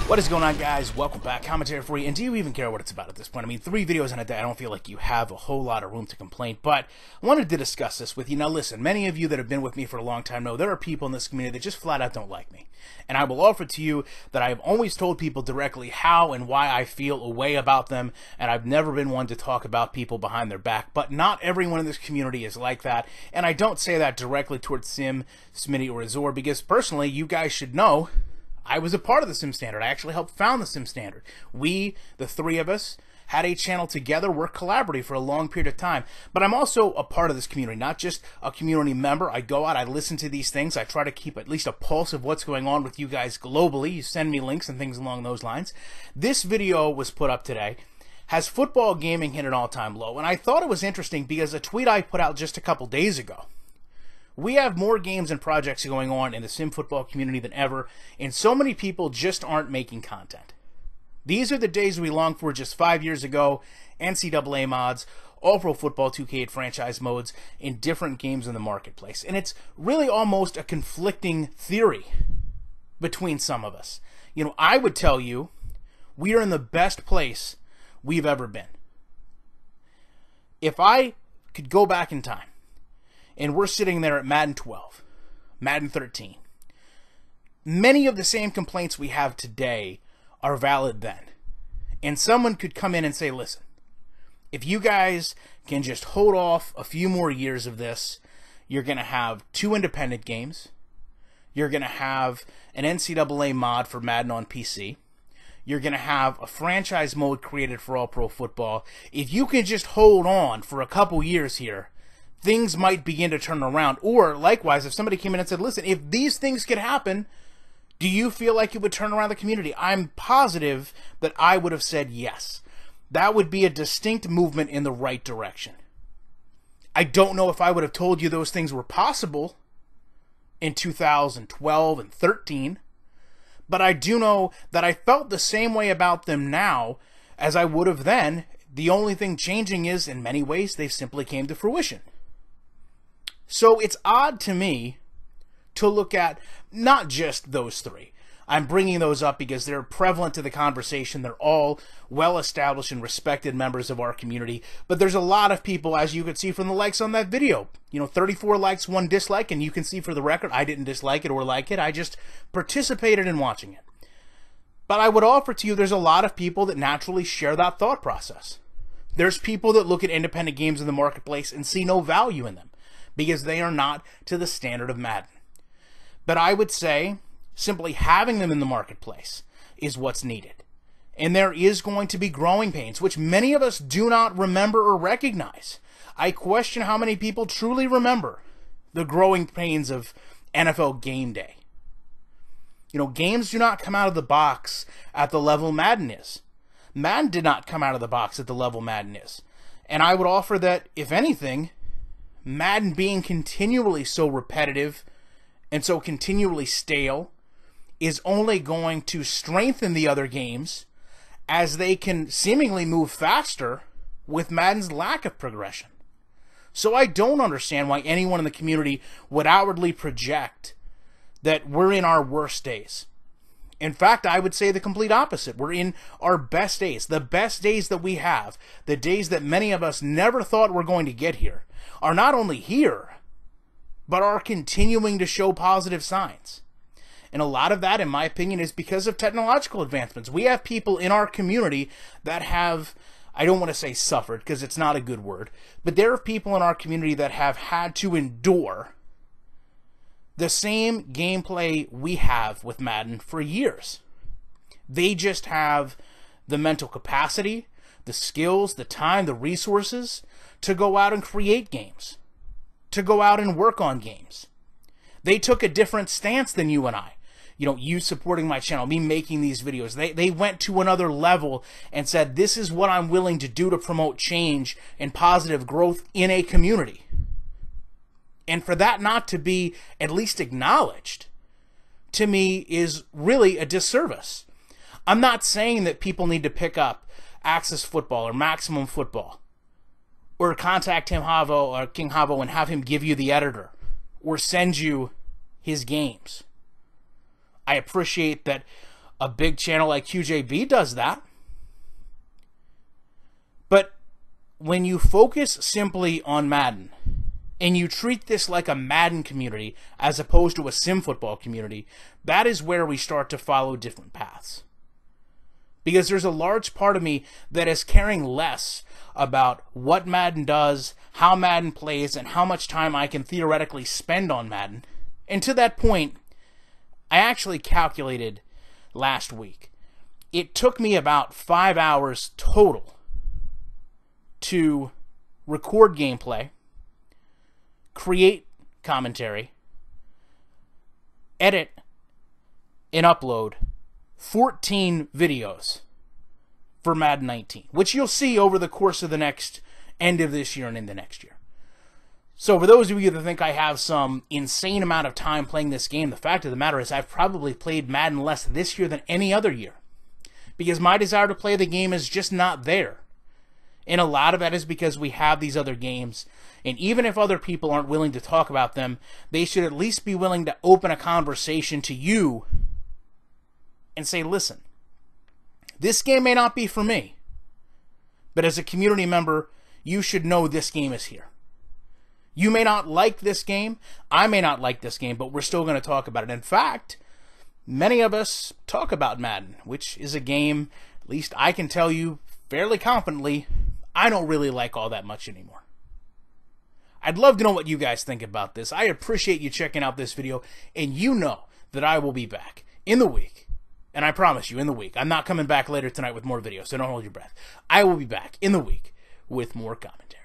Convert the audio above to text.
What is going on, guys? Welcome back. Commentary for you. And do you even care what it's about at this point? I mean, 3 videos in a day, I don't feel like you have a whole lot of room to complain, but I wanted to discuss this with you. Now listen, many of you that have been with me for a long time know there are people in this community that just flat out don't like me. And I will offer to you that I have always told people directly how and why I feel a way about them, and I've never been one to talk about people behind their back, but not everyone in this community is like that, and I don't say that directly towards Sim, Smitty, or Azor, because personally, you guys should know I was a part of the Sim Standard. I actually helped found the Sim Standard. We, the 3 of us, had a channel together, worked collaboratively for a long period of time. But I'm also a part of this community, not just a community member. I go out, I listen to these things, I try to keep at least a pulse of what's going on with you guys globally. You send me links and things along those lines. This video was put up today. Has football gaming hit an all-time low? And I thought it was interesting because a tweet I put out just a couple days ago. We have more games and projects going on in the sim football community than ever, and so many people just aren't making content. These are the days we longed for just 5 years ago. NCAA mods, All-Pro Football 2K franchise modes, in different games in the marketplace. And it's really almost a conflicting theory between some of us. You know, I would tell you we are in the best place we've ever been. If I could go back in time, and we're sitting there at Madden 12, Madden 13. Many of the same complaints we have today are valid then. And someone could come in and say, listen, if you guys can just hold off a few more years of this, you're going to have 2 independent games. You're going to have an NCAA mod for Madden on PC. You're going to have a franchise mode created for All-Pro Football. If you can just hold on for a couple years here, things might begin to turn around. Or, likewise, if somebody came in and said, listen, if these things could happen, do you feel like it would turn around the community? I'm positive that I would have said yes. That would be a distinct movement in the right direction. I don't know if I would have told you those things were possible in 2012 and 13, but I do know that I felt the same way about them now as I would have then. The only thing changing is, in many ways, they simply came to fruition. So it's odd to me to look at not just those 3. I'm bringing those up because they're prevalent to the conversation. They're all well-established and respected members of our community. But there's a lot of people, as you could see from the likes on that video. You know, 34 likes, 1 dislike, and you can see for the record, I didn't dislike it or like it. I just participated in watching it. But I would offer to you there's a lot of people that naturally share that thought process. There's people that look at independent games in the marketplace and see no value in them, because they are not to the standard of Madden. But I would say simply having them in the marketplace is what's needed. And there is going to be growing pains, which many of us do not remember or recognize. I question how many people truly remember the growing pains of NFL Game Day. You know, games do not come out of the box at the level Madden is. Madden did not come out of the box at the level Madden is. And I would offer that, if anything, Madden being continually so repetitive and so continually stale is only going to strengthen the other games as they can seemingly move faster with Madden's lack of progression. So I don't understand why anyone in the community would outwardly project that we're in our worst days. In fact, I would say the complete opposite. We're in our best days. The best days that we have, the days that many of us never thought were going to get here, are not only here, but are continuing to show positive signs. And a lot of that, in my opinion, is because of technological advancements. We have people in our community that have, I don't want to say suffered, because it's not a good word, but there are people in our community that have had to endure the same gameplay we have with Madden for years. They just have the mental capacity, the skills, the time, the resources to go out and create games, to go out and work on games. They took a different stance than you and I. You know, you supporting my channel, me making these videos. They went to another level and said, this is what I'm willing to do to promote change and positive growth in a community. And for that not to be at least acknowledged, to me, is really a disservice. I'm not saying that people need to pick up Access Football or Maximum Football, or contact Tim Havo or King Havo and have him give you the editor or send you his games. I appreciate that A big channel like QJB does that. But when you focus simply on Madden, and you treat this like a Madden community as opposed to a sim football community, that is where we start to follow different paths. Because there's a large part of me that is caring less about what Madden does, how Madden plays, and how much time I can theoretically spend on Madden. And to that point, I actually calculated last week. It took me about 5 hours total to record gameplay, create commentary, edit, and upload 14 videos for Madden 19, which you'll see over the course of the next end of this year and in the next year. So for those of you that think I have some insane amount of time playing this game, the fact of the matter is I've probably played Madden less this year than any other year, because my desire to play the game is just not there. And a lot of that is because we have these other games, and even if other people aren't willing to talk about them, they should at least be willing to open a conversation to you and say, listen, this game may not be for me, but as a community member, you should know this game is here. You may not like this game, I may not like this game, but we're still going to talk about it. In fact, many of us talk about Madden, which is a game, at least I can tell you fairly confidently, I don't really like all that much anymore. I'd love to know what you guys think about this. I appreciate you checking out this video, and you know that I will be back in the week. And I promise you, in the week. I'm not coming back later tonight with more videos, so don't hold your breath. I will be back in the week with more commentary.